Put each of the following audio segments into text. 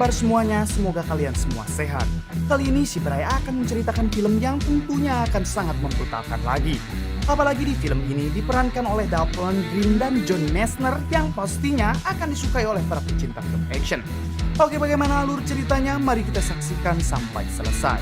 kabar semuanya? Semoga kalian semua sehat. Kali ini si Bray akan menceritakan film yang tentunya akan sangat membrutalkan lagi. Apalagi di film ini diperankan oleh Dolph Lundgren dan Johnny Messner yang pastinya akan disukai oleh para pecinta film action. Oke, bagaimana alur ceritanya? Mari kita saksikan sampai selesai.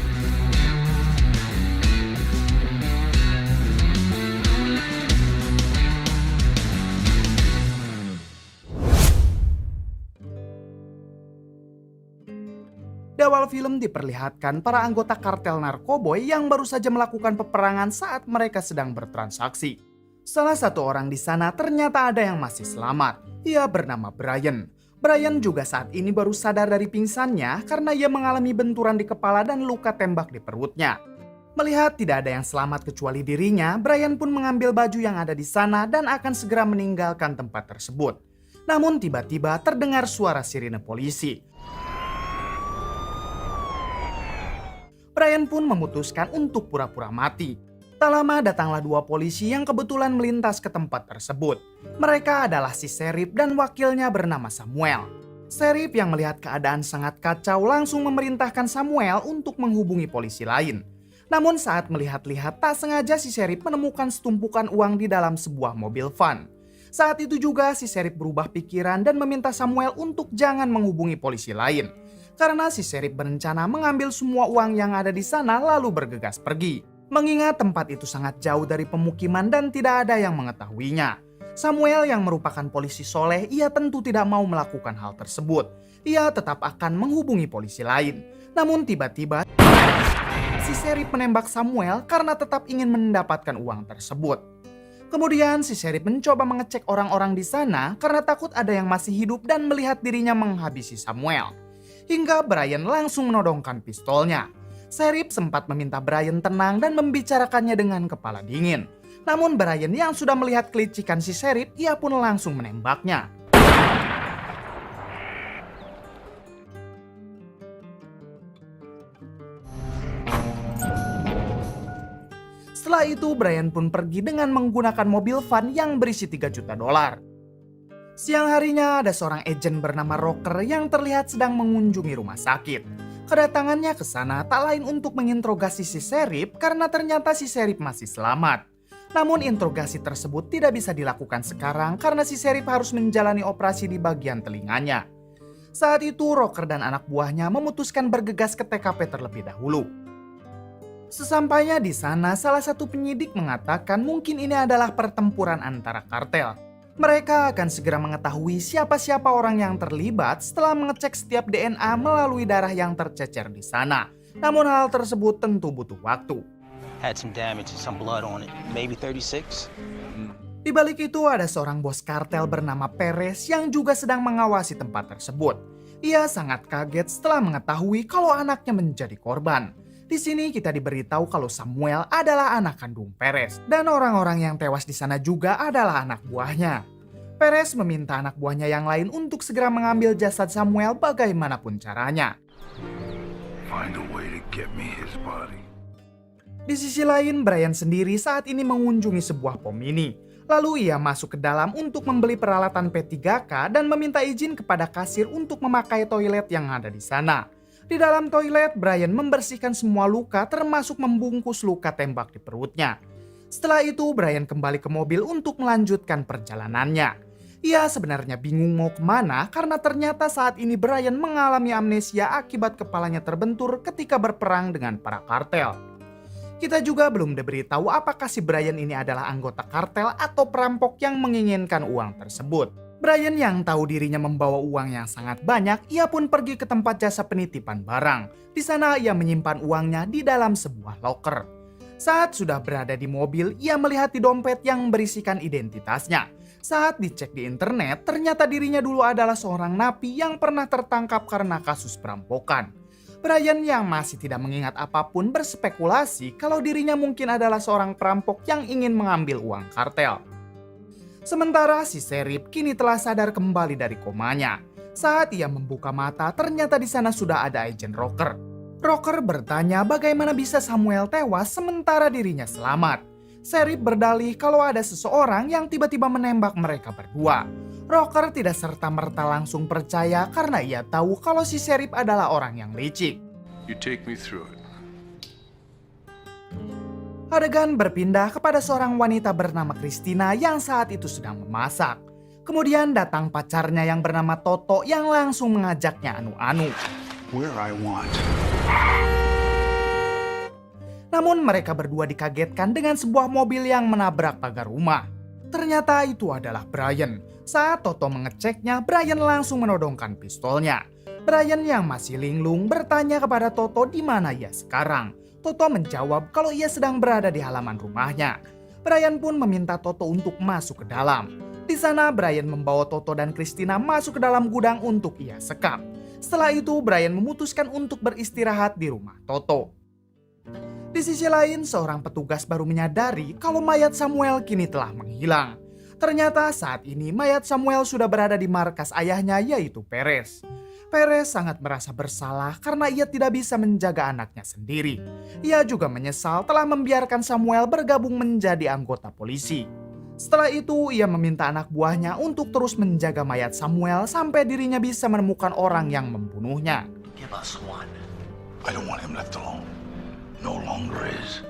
Di awal film diperlihatkan para anggota kartel narkoboy yang baru saja melakukan peperangan saat mereka sedang bertransaksi. Salah satu orang di sana ternyata ada yang masih selamat. Ia bernama Brian. Brian juga saat ini baru sadar dari pingsannya karena ia mengalami benturan di kepala dan luka tembak di perutnya. Melihat tidak ada yang selamat kecuali dirinya, Brian pun mengambil baju yang ada di sana dan akan segera meninggalkan tempat tersebut. Namun tiba-tiba terdengar suara sirine polisi. Brian pun memutuskan untuk pura-pura mati. Tak lama datanglah dua polisi yang kebetulan melintas ke tempat tersebut. Mereka adalah si Sheriff dan wakilnya bernama Samuel. Sheriff yang melihat keadaan sangat kacau langsung memerintahkan Samuel untuk menghubungi polisi lain. Namun saat melihat-lihat tak sengaja si Sheriff menemukan setumpukan uang di dalam sebuah mobil van. Saat itu juga si Sheriff berubah pikiran dan meminta Samuel untuk jangan menghubungi polisi lain. Karena si Sheriff berencana mengambil semua uang yang ada di sana lalu bergegas pergi. Mengingat tempat itu sangat jauh dari pemukiman dan tidak ada yang mengetahuinya. Samuel yang merupakan polisi soleh, ia tentu tidak mau melakukan hal tersebut. Ia tetap akan menghubungi polisi lain. Namun tiba-tiba si Sheriff menembak Samuel karena tetap ingin mendapatkan uang tersebut. Kemudian si Sheriff mencoba mengecek orang-orang di sana karena takut ada yang masih hidup dan melihat dirinya menghabisi Samuel. Hingga Brian langsung menodongkan pistolnya. Sheriff sempat meminta Brian tenang dan membicarakannya dengan kepala dingin. Namun Brian yang sudah melihat kelicikan si Sheriff, ia pun langsung menembaknya. Setelah itu Brian pun pergi dengan menggunakan mobil van yang berisi $3 juta. Siang harinya ada seorang agen bernama Rocker yang terlihat sedang mengunjungi rumah sakit. Kedatangannya ke sana tak lain untuk menginterogasi si Sheriff karena ternyata si Sheriff masih selamat. Namun interogasi tersebut tidak bisa dilakukan sekarang karena si Sheriff harus menjalani operasi di bagian telinganya. Saat itu Rocker dan anak buahnya memutuskan bergegas ke TKP terlebih dahulu. Sesampainya di sana, salah satu penyidik mengatakan mungkin ini adalah pertempuran antara kartel. Mereka akan segera mengetahui siapa-siapa orang yang terlibat setelah mengecek setiap DNA melalui darah yang tercecer di sana. Namun hal tersebut tentu butuh waktu. Had some damage and some blood on it. Maybe 36. Di balik itu ada seorang bos kartel bernama Perez yang juga sedang mengawasi tempat tersebut. Ia sangat kaget setelah mengetahui kalau anaknya menjadi korban. Di sini kita diberitahu kalau Samuel adalah anak kandung Perez dan orang-orang yang tewas di sana juga adalah anak buahnya. Perez meminta anak buahnya yang lain untuk segera mengambil jasad Samuel bagaimanapun caranya. Find a way to get me his body. Di sisi lain, Brian sendiri saat ini mengunjungi sebuah pom mini. Lalu ia masuk ke dalam untuk membeli peralatan P3K dan meminta izin kepada kasir untuk memakai toilet yang ada di sana. Di dalam toilet, Brian membersihkan semua luka termasuk membungkus luka tembak di perutnya. Setelah itu, Brian kembali ke mobil untuk melanjutkan perjalanannya. Ia sebenarnya bingung mau kemana karena ternyata saat ini Brian mengalami amnesia akibat kepalanya terbentur ketika berperang dengan para kartel. Kita juga belum diberitahu apakah si Brian ini adalah anggota kartel atau perampok yang menginginkan uang tersebut. Brian yang tahu dirinya membawa uang yang sangat banyak, ia pun pergi ke tempat jasa penitipan barang. Di sana ia menyimpan uangnya di dalam sebuah loker. Saat sudah berada di mobil, ia melihat di dompet yang berisikan identitasnya. Saat dicek di internet, ternyata dirinya dulu adalah seorang napi yang pernah tertangkap karena kasus perampokan. Brian yang masih tidak mengingat apapun berspekulasi kalau dirinya mungkin adalah seorang perampok yang ingin mengambil uang kartel. Sementara si Sheriff kini telah sadar kembali dari komanya. Saat ia membuka mata, ternyata di sana sudah ada agen Rocker. Rocker bertanya bagaimana bisa Samuel tewas sementara dirinya selamat. Sheriff berdalih kalau ada seseorang yang tiba-tiba menembak mereka berdua. Rocker tidak serta-merta langsung percaya karena ia tahu kalau si Sheriff adalah orang yang licik. You take me through it. Adegan berpindah kepada seorang wanita bernama Christina yang saat itu sedang memasak. Kemudian datang pacarnya yang bernama Toto yang langsung mengajaknya anu-anu. Where I want. Namun mereka berdua dikagetkan dengan sebuah mobil yang menabrak pagar rumah. Ternyata itu adalah Brian. Saat Toto mengeceknya, Brian langsung menodongkan pistolnya. Brian yang masih linglung bertanya kepada Toto di mana ia sekarang. Toto menjawab kalau ia sedang berada di halaman rumahnya. Brian pun meminta Toto untuk masuk ke dalam. Di sana Brian membawa Toto dan Christina masuk ke dalam gudang untuk ia sekap. Setelah itu Brian memutuskan untuk beristirahat di rumah Toto. Di sisi lain, seorang petugas baru menyadari kalau mayat Samuel kini telah menghilang. Ternyata saat ini mayat Samuel sudah berada di markas ayahnya, yaitu Perez. Perez sangat merasa bersalah karena ia tidak bisa menjaga anaknya sendiri. Ia juga menyesal telah membiarkan Samuel bergabung menjadi anggota polisi. Setelah itu, ia meminta anak buahnya untuk terus menjaga mayat Samuel sampai dirinya bisa menemukan orang yang membunuhnya. Give us one. I don't want him left alone. No longer is.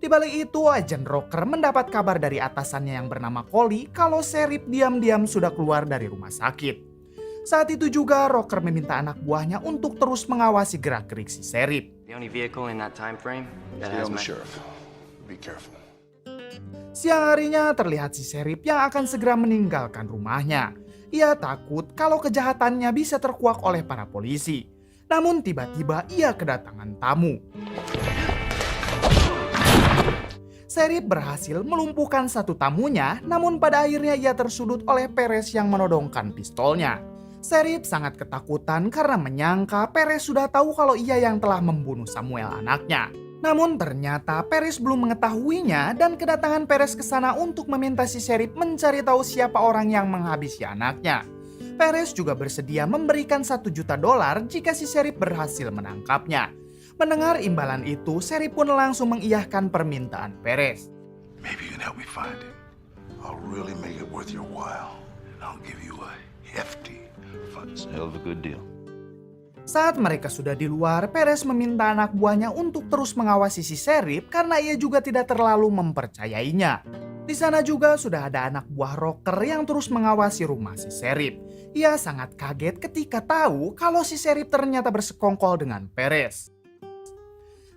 Di balik itu, agen Rocker mendapat kabar dari atasannya yang bernama Collie kalau Sheriff diam-diam sudah keluar dari rumah sakit. Saat itu juga Rocker meminta anak buahnya untuk terus mengawasi gerak-gerik si Sheriff. The only vehicle in that time frame that Stay has on the my... sheriff. Be careful. Siang harinya terlihat si Sheriff yang akan segera meninggalkan rumahnya. Ia takut kalau kejahatannya bisa terkuak oleh para polisi. Namun tiba-tiba ia kedatangan tamu. Sheriff berhasil melumpuhkan satu tamunya, namun pada akhirnya ia tersudut oleh Perez yang menodongkan pistolnya. Sheriff sangat ketakutan karena menyangka Perez sudah tahu kalau ia yang telah membunuh Samuel anaknya. Namun ternyata Perez belum mengetahuinya dan kedatangan Perez ke sana untuk meminta si Sheriff mencari tahu siapa orang yang menghabisi anaknya. Perez juga bersedia memberikan $1 juta jika si Sheriff berhasil menangkapnya. Mendengar imbalan itu, Sheriff pun langsung mengiyahkan permintaan Perez. Maybe you can help me find him. I'll really make it worth your while. And I'll give you a hefty fund. It's a hell of a good deal. Saat mereka sudah di luar, Perez meminta anak buahnya untuk terus mengawasi si Sheriff karena ia juga tidak terlalu mempercayainya. Di sana juga sudah ada anak buah Rocker yang terus mengawasi rumah si Sheriff. Ia sangat kaget ketika tahu kalau si Sheriff ternyata bersekongkol dengan Perez.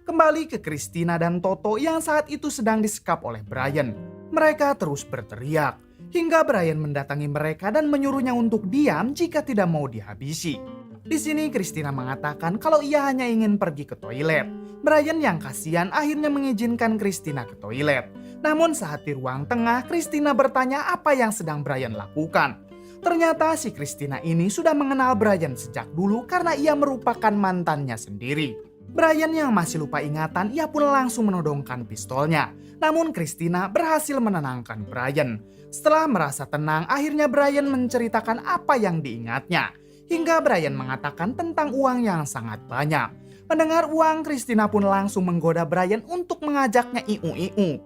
Kembali ke Christina dan Toto yang saat itu sedang disekap oleh Brian. Mereka terus berteriak, hingga Brian mendatangi mereka dan menyuruhnya untuk diam jika tidak mau dihabisi. Di sini Christina mengatakan kalau ia hanya ingin pergi ke toilet. Brian yang kasihan akhirnya mengizinkan Christina ke toilet. Namun saat di ruang tengah, Christina bertanya apa yang sedang Brian lakukan. Ternyata si Christina ini sudah mengenal Brian sejak dulu karena ia merupakan mantannya sendiri. Brian yang masih lupa ingatan, ia pun langsung menodongkan pistolnya. Namun Christina berhasil menenangkan Brian. Setelah merasa tenang, akhirnya Brian menceritakan apa yang diingatnya. Hingga Brian mengatakan tentang uang yang sangat banyak. Mendengar uang, Christina pun langsung menggoda Brian untuk mengajaknya iu-iu.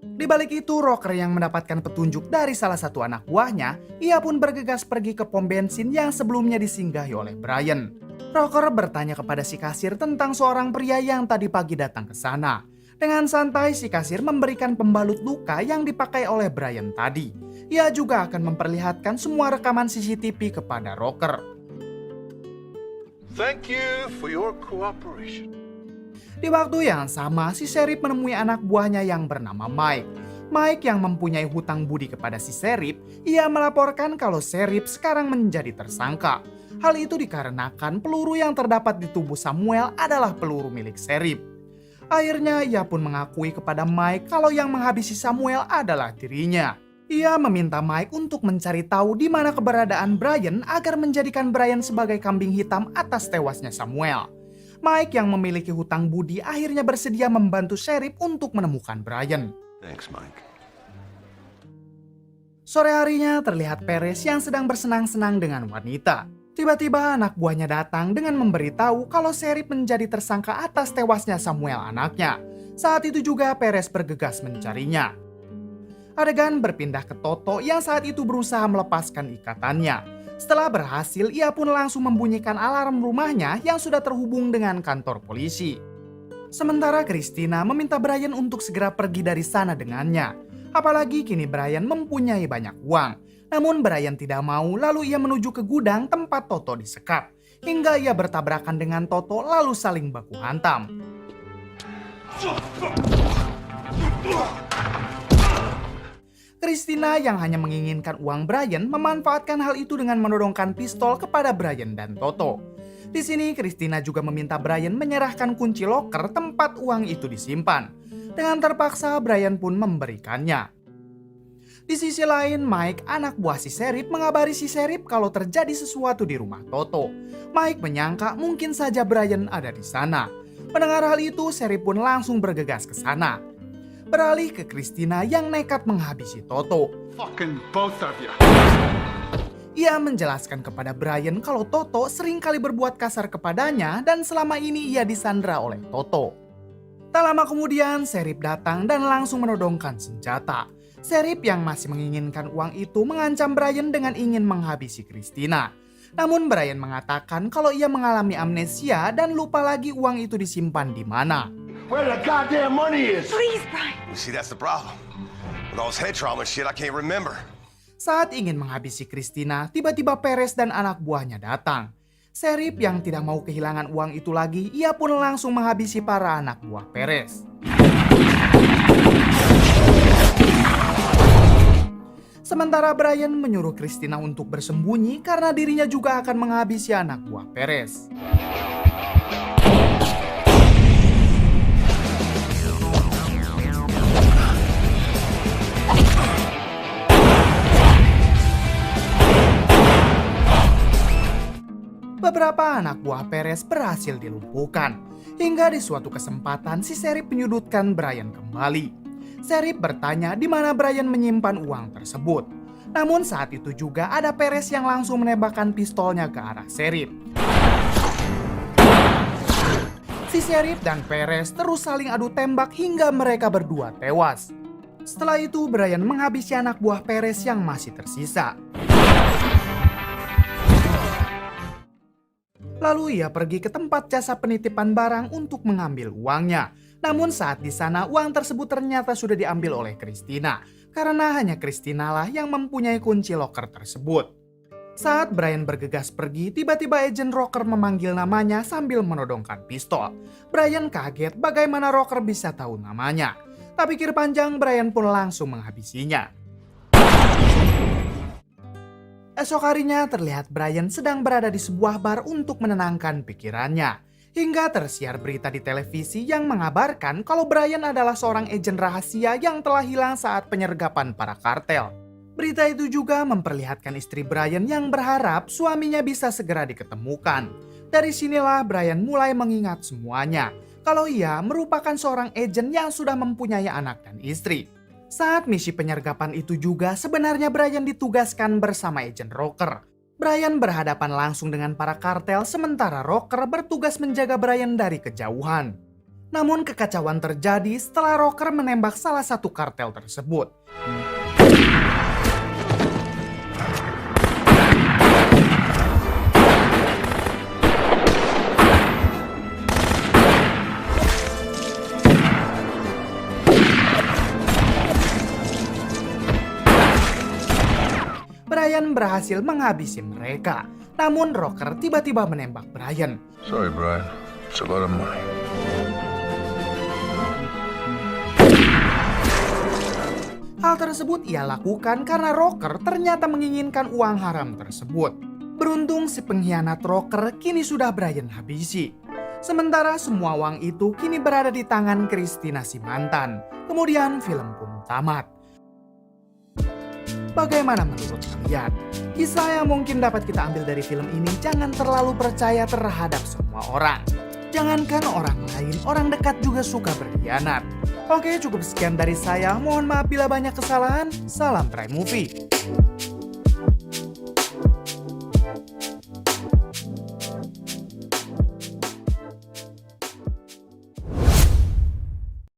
Di balik itu, Rocker yang mendapatkan petunjuk dari salah satu anak buahnya, ia pun bergegas pergi ke pom bensin yang sebelumnya disinggahi oleh Brian. Rocker bertanya kepada si kasir tentang seorang pria yang tadi pagi datang ke sana. Dengan santai, si kasir memberikan pembalut luka yang dipakai oleh Brian tadi. Ia juga akan memperlihatkan semua rekaman CCTV kepada Rocker. Thank you for your cooperation. Di waktu yang sama, si Sheriff menemui anak buahnya yang bernama Mike. Mike yang mempunyai hutang budi kepada si Sheriff, ia melaporkan kalau Sheriff sekarang menjadi tersangka. Hal itu dikarenakan peluru yang terdapat di tubuh Samuel adalah peluru milik Sheriff. Akhirnya ia pun mengakui kepada Mike kalau yang menghabisi Samuel adalah dirinya. Ia meminta Mike untuk mencari tahu di mana keberadaan Brian agar menjadikan Brian sebagai kambing hitam atas tewasnya Samuel. Mike yang memiliki hutang budi akhirnya bersedia membantu Sheriff untuk menemukan Brian. Thanks, Mike. Sore harinya terlihat Perez yang sedang bersenang-senang dengan wanita. Tiba-tiba anak buahnya datang dengan memberitahu kalau Sheriff menjadi tersangka atas tewasnya Samuel anaknya. Saat itu juga Perez bergegas mencarinya. Adegan berpindah ke Toto yang saat itu berusaha melepaskan ikatannya. Setelah berhasil, ia pun langsung membunyikan alarm rumahnya yang sudah terhubung dengan kantor polisi. Sementara Christina meminta Brian untuk segera pergi dari sana dengannya. Apalagi kini Brian mempunyai banyak uang. Namun Brian tidak mau, lalu ia menuju ke gudang tempat Toto disekap. Hingga ia bertabrakan dengan Toto lalu saling baku hantam. Christina yang hanya menginginkan uang Brian memanfaatkan hal itu dengan menodongkan pistol kepada Brian dan Toto. Di sini Christina juga meminta Brian menyerahkan kunci loker tempat uang itu disimpan. Dengan terpaksa Brian pun memberikannya. Di sisi lain, Mike, anak buah si Sheriff, mengabari si Sheriff kalau terjadi sesuatu di rumah Toto. Mike menyangka mungkin saja Brian ada di sana. Mendengar hal itu, Sheriff pun langsung bergegas ke sana. Beralih ke Christina yang nekat menghabisi Toto. Fucking both of you. Ia menjelaskan kepada Brian kalau Toto seringkali berbuat kasar kepadanya dan selama ini ia disandra oleh Toto. Tak lama kemudian, Sheriff datang dan langsung menodongkan senjata. Sheriff yang masih menginginkan uang itu mengancam Brian dengan ingin menghabisi Christina. Namun Brian mengatakan kalau ia mengalami amnesia dan lupa lagi uang itu disimpan di mana. Where the goddamn money is? Please, Brian. You see, that's the problem. With all this head trauma and shit, I can't remember. Saat ingin menghabisi Christina, tiba-tiba Perez dan anak buahnya datang. Sheriff yang tidak mau kehilangan uang itu lagi, ia pun langsung menghabisi para anak buah Perez. Sementara Brian menyuruh Christina untuk bersembunyi karena dirinya juga akan menghabisi anak buah Perez. Beberapa anak buah Perez berhasil dilumpuhkan. Hingga di suatu kesempatan si Sheriff menyudutkan Brian kembali. Sheriff bertanya di mana Brian menyimpan uang tersebut. Namun saat itu juga ada Perez yang langsung menembakkan pistolnya ke arah Sheriff. Si Sheriff dan Perez terus saling adu tembak hingga mereka berdua tewas. Setelah itu Brian menghabisi anak buah Perez yang masih tersisa. Lalu ia pergi ke tempat jasa penitipan barang untuk mengambil uangnya. Namun saat di sana uang tersebut ternyata sudah diambil oleh Christina. Karena hanya Christina lah yang mempunyai kunci loker tersebut. Saat Brian bergegas pergi, tiba-tiba agent Rocker memanggil namanya sambil menodongkan pistol. Brian kaget bagaimana Rocker bisa tahu namanya. Tak pikir panjang, Brian pun langsung menghabisinya. Esok harinya terlihat Brian sedang berada di sebuah bar untuk menenangkan pikirannya. Hingga tersiar berita di televisi yang mengabarkan kalau Brian adalah seorang agen rahasia yang telah hilang saat penyergapan para kartel. Berita itu juga memperlihatkan istri Brian yang berharap suaminya bisa segera diketemukan. Dari sinilah Brian mulai mengingat semuanya, kalau ia merupakan seorang agen yang sudah mempunyai anak dan istri. Saat misi penyergapan itu juga sebenarnya Brian ditugaskan bersama agen Rocker. Brian berhadapan langsung dengan para kartel sementara Rocker bertugas menjaga Brian dari kejauhan. Namun kekacauan terjadi setelah Rocker menembak salah satu kartel tersebut. Brian berhasil menghabisi mereka. Namun Rocker tiba-tiba menembak Brian. Sorry, Brian. It's a lot of money. Hal tersebut ia lakukan karena Rocker ternyata menginginkan uang haram tersebut. Beruntung si pengkhianat Rocker kini sudah Brian habisi. Sementara semua uang itu kini berada di tangan Christina si mantan. Kemudian film pun tamat. Bagaimana menurut kalian? Kisah yang mungkin dapat kita ambil dari film ini, jangan terlalu percaya terhadap semua orang. Jangankan orang lain, orang dekat juga suka berkhianat. Oke, cukup sekian dari saya. Mohon maaf bila banyak kesalahan. Salam Prime Movie.